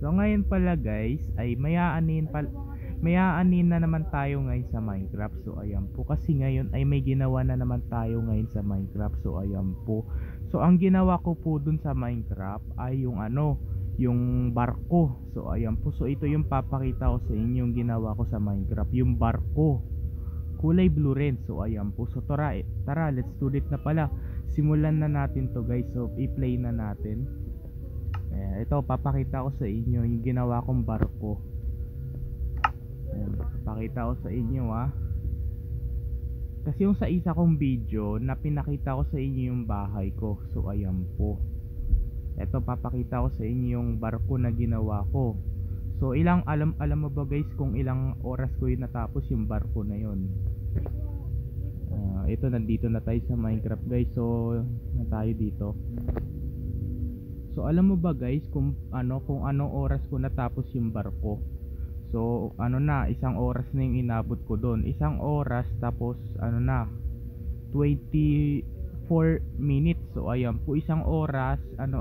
So ngayon pala guys ay mayaanin na naman tayo ngayon sa Minecraft. So ayan po, kasi ngayon ay may ginawa na naman tayo ngayon sa Minecraft. So ayan po. So ang ginawa ko po dun sa Minecraft ay yung yung barko. So ayan po. So ito yung papakita ko sa inyo yung ginawa ko sa Minecraft, yung barko. Kulay blue rin. So ayan po. So tara, let's do it na pala. Simulan na natin to guys. So i-play na natin. Ito papakita ko sa inyo yung ginawa kong barko. Ayan, papakita ko sa inyo kasi yung sa isa kong video na pinakita ko sa inyo yung bahay ko. So ayan po. Ito papakita ko sa inyo yung barko na ginawa ko. So alam mo ba guys kung ilang oras ko yung natapos yung barko na yon? Ito nandito na tayo sa Minecraft guys. So na tayo dito. So alam mo ba guys kung anong oras ko natapos yung barko? So isang oras na yung inabot ko doon. Isang oras tapos 24 minutes. So ayan po, isang oras 1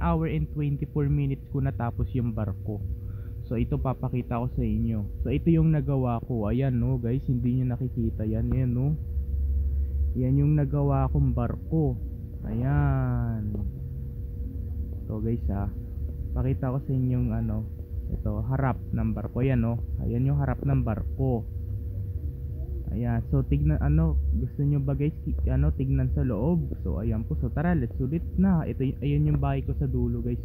hour and 24 minutes ko natapos yung barko. So ito papakita ko sa inyo. So ito yung nagawa ko. Ayan no guys, hindi niyo nakikita yan. Ayan no. Yan yung nagawa kong barko. Ayan. So guys pakita ko sa inyo yung ito harap ng barko. Ayan ayan yung harap ng barko. Ayan, so tignan gusto nyo ba guys tignan sa loob? So ayan po, so tara, let's ulit na. Ayun yung bahay ko sa dulo guys.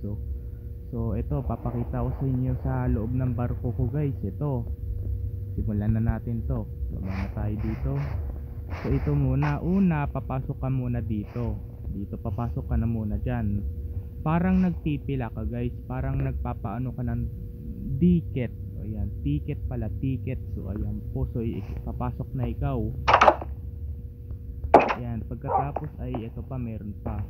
So ito papakita ko sa inyo sa loob ng barko ko guys. Ito, simulan na natin to. Baba na tayo dito. So ito muna, papasok ka muna dito. Papasok ka na muna dyan. Parang nagpipila ka guys, parang nagpapaano ka ng ticket. Ayan, ticket pala, ticket. So ayan po, so papasok na ikaw. Ayan, pagkatapos ay ito pa, meron pa.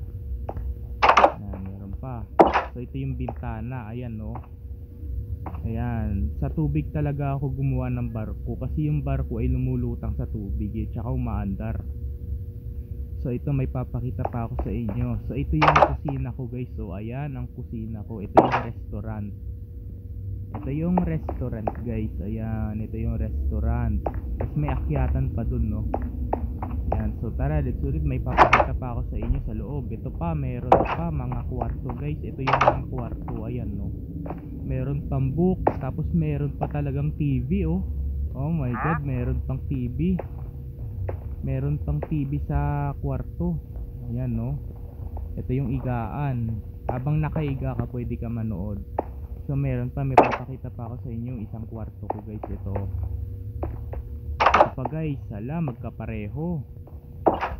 Ayan, meron pa. So ito yung bintana, ayan no. Ayan, sa tubig talaga ako gumawa ng barko, kasi yung barko ay lumulutang sa tubig tsaka umaandar. So ito may papakita pa ako sa inyo. So ito yung kusina ko guys. So ayan ang kusina ko. Ito yung restaurant. Ito yung restaurant guys. Ayan, ito yung restaurant. Tapos may akyatan pa dun no. Ayan, so tara, let's ulit. May papakita pa ako sa inyo sa loob. Ito pa, meron pa mga kwarto guys. Ito yung mga kwarto. Ayan no. Meron pang book. Tapos meron pa talagang TV oh. Oh my god, meron pang TV. Meron pang TV sa kwarto. Ayan no. Ito yung igaan. Habang nakaiga ka pwede ka manood. So meron pa, may papakita pa ako sa inyo isang kwarto ko guys. Ito pa guys, magkapareho.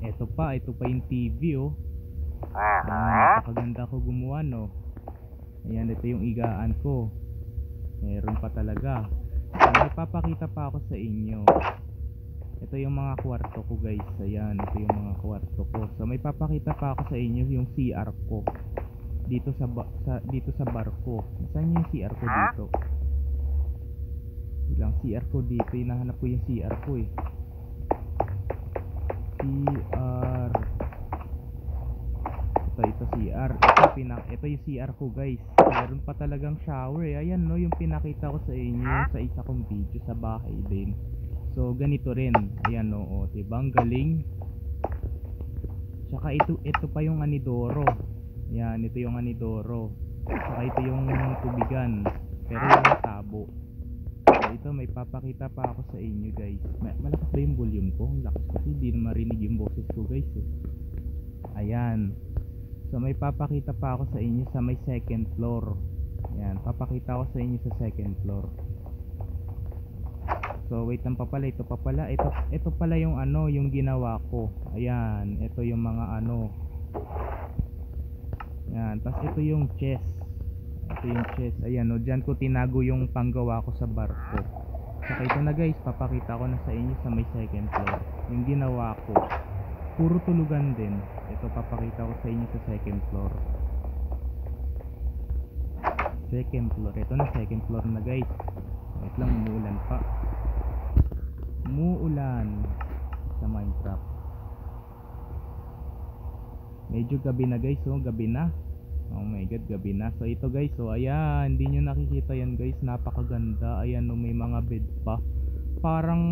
Ito pa yung TV oh. Napakaganda ko gumawa no. Ayan, ito yung igaan ko. Meron pa talaga. So, may papakita pa ako sa inyo. Ito yung mga kwarto ko guys. Ayan, ito yung mga kwarto ko. So may papakita pa ako sa inyo yung CR ko dito sa barko. Saan yung CR ko dito? Ilang CR ko dito. Hinahanap ko yung CR ko eh. CR. Ito CR. Ito yung CR ko guys. Meron pa talagang shower eh. Ayan no, yung pinakita ko sa inyo sa isa kong video sa bahay din. So ganito rin. Ayan no, diba ang galing. Tsaka ito pa yung anidoro. Ayan, ito yung anidoro. Tsaka ito yung tubigan. Pero yung tabo. So ito may papakita pa ako sa inyo guys. Malakas ba yung volume ko? Ang lakas kasi hindi na marinig yung boses ko guys eh. Ayan. So may papakita pa ako sa inyo sa may second floor. Ayan, papakita ko sa inyo sa second floor. So wait lang pa pala, ito pa pala. Ito pala yung yung ginawa ko. Ayan, ito yung mga Ayan, tapos ito yung chest. Ito yung chest. Ayan, diyan ko tinago yung panggawa ko sa barko. Saka ito na guys, papakita ko na sa inyo sa may second floor. Yung ginawa ko. Puro tulugan din. Ito papakita ko sa inyo sa second floor. Second floor. Ito na second floor na guys. Wait lang, umuulan pa. Umuulan sa Minecraft. Medyo gabi na guys, gabi na. Oh my god, gabi na. So ito guys, so ayan, hindi nyo nakikita yan guys, napakaganda. Ayan, no, may mga bed pa. Parang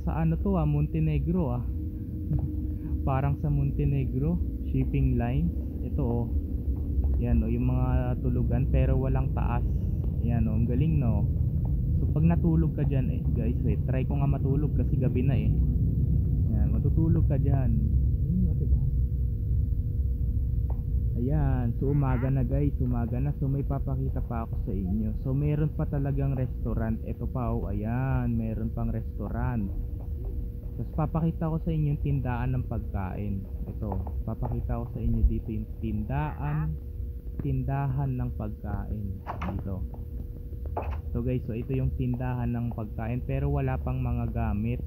sa ano to Montenegro Parang sa Montenegro, shipping lines. Ito oh. Yan oh, yung mga tulugan pero walang taas. Yan oh, ang galing no. So pag natulog ka dyan guys, try ko nga matulog kasi gabi na Yan, matutulog ka dyan. Diba? Ayan, so umaga na guys, umaga na. So may papakita pa ako sa inyo. So meron pa talagang restaurant. Ito pa oh, ayan, meron pang restaurant. Tapos papakita ko sa inyo yung tindahan ng pagkain. Ito, papakita ko sa inyo dito yung tindahan ng pagkain dito. So guys, so ito yung tindahan ng pagkain pero wala pang mga gamit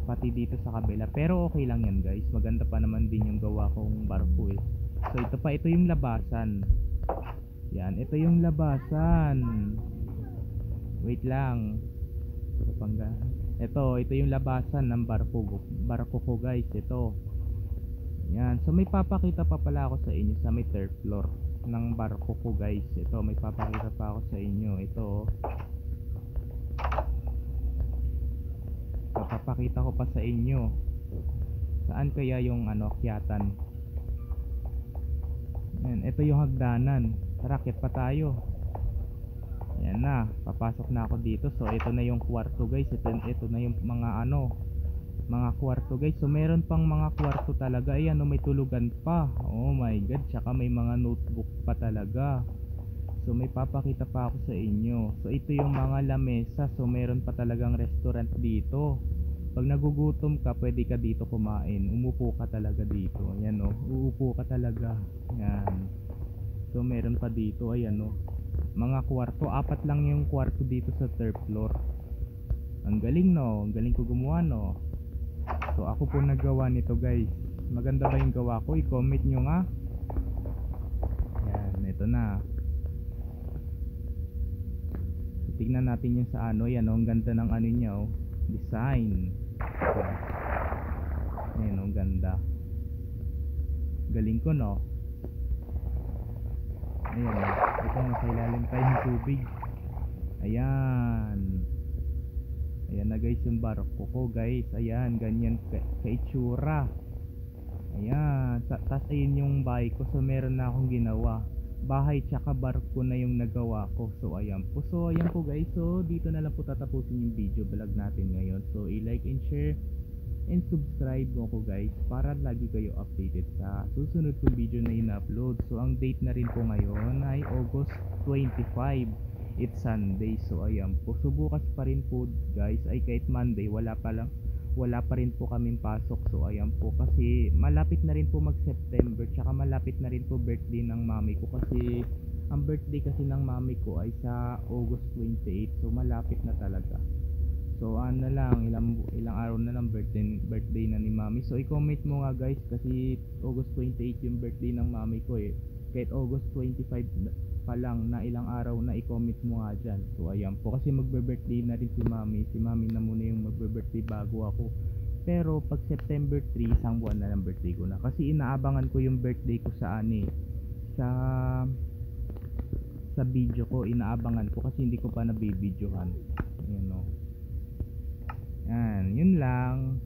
pati dito sa kabila. Pero okay lang yan guys. Maganda pa naman din yung gawa kong barko So ito yung labasan. Yan, ito yung labasan. Wait lang. Ito yung labasan ng barko ko guys. Ito. Yan, so may papakita pa pala ako sa inyo sa may third floor ng barko ko guys. Ito, may papakita pa ako sa inyo. Ito. Papakita ko pa sa inyo. Saan kaya yung akyatan? Yan, ito yung hagdanan. Tara, akyat pa tayo. Ayan na, papasok na ako dito. So ito na yung kwarto guys. Ito na yung mga kwarto guys. So meron pang mga kwarto talaga. Ayan, may tulugan pa. Oh my god, tsaka may mga notebook pa talaga. So may papakita pa ako sa inyo. So ito yung mga lamesa. So meron pa talagang restaurant dito. Pag nagugutom ka, pwede ka dito kumain. Umupo ka talaga dito. Ayan uupo ka talaga. Ayan. So meron pa dito, ayan mga kwarto, 4 lang yung kwarto dito sa third floor. Ang galing ang galing ko gumawa So ako po naggawa nito guys. Maganda ba yung gawa ko? I-comment nyo nga. Yan, ito na. So, tignan natin yung sa yan ang ganda ng niya design. Ayan ang ganda. Galing ko Ayan ito nasa ilalim tayo ng tubig. Ayan na guys yung barko ko guys. Ayan, ganyan kaitsura. Ayan, tas ayun yung bahay ko. So meron na akong ginawa bahay tsaka barko na yung nagawa ko. So ayan po guys. So dito na lang po tatapusin yung video vlog natin ngayon. So i-like and share and subscribe mo ko guys para lagi kayo updated sa susunod kong video na in-upload. So ang date na rin po ngayon ay August 25. It's Sunday. So ayan po. So bukas pa rin po guys ay kahit Monday wala pa rin po kaming pasok. So ayan po kasi malapit na rin po mag September tsaka malapit na rin po birthday ng mami ko kasi ang birthday kasi ng mami ko ay sa August 28. So malapit na talaga. So ano lang, ilang araw na lang birthday na ni mami. So i-comment mo nga guys kasi August 28 yung birthday ng mami ko Kahit August 25 pa lang na ilang araw na i-comment mo nga dyan. So ayan po kasi magbe-birthday na rin si mami. Si mami na muna yung magbe-birthday bago ako. Pero pag September 3, isang buwan na ng birthday ko na. Kasi inaabangan ko yung birthday ko sa sa video ko. Inaabangan ko kasi hindi ko pa nabibidyohan. Ayan Yan, yun lang.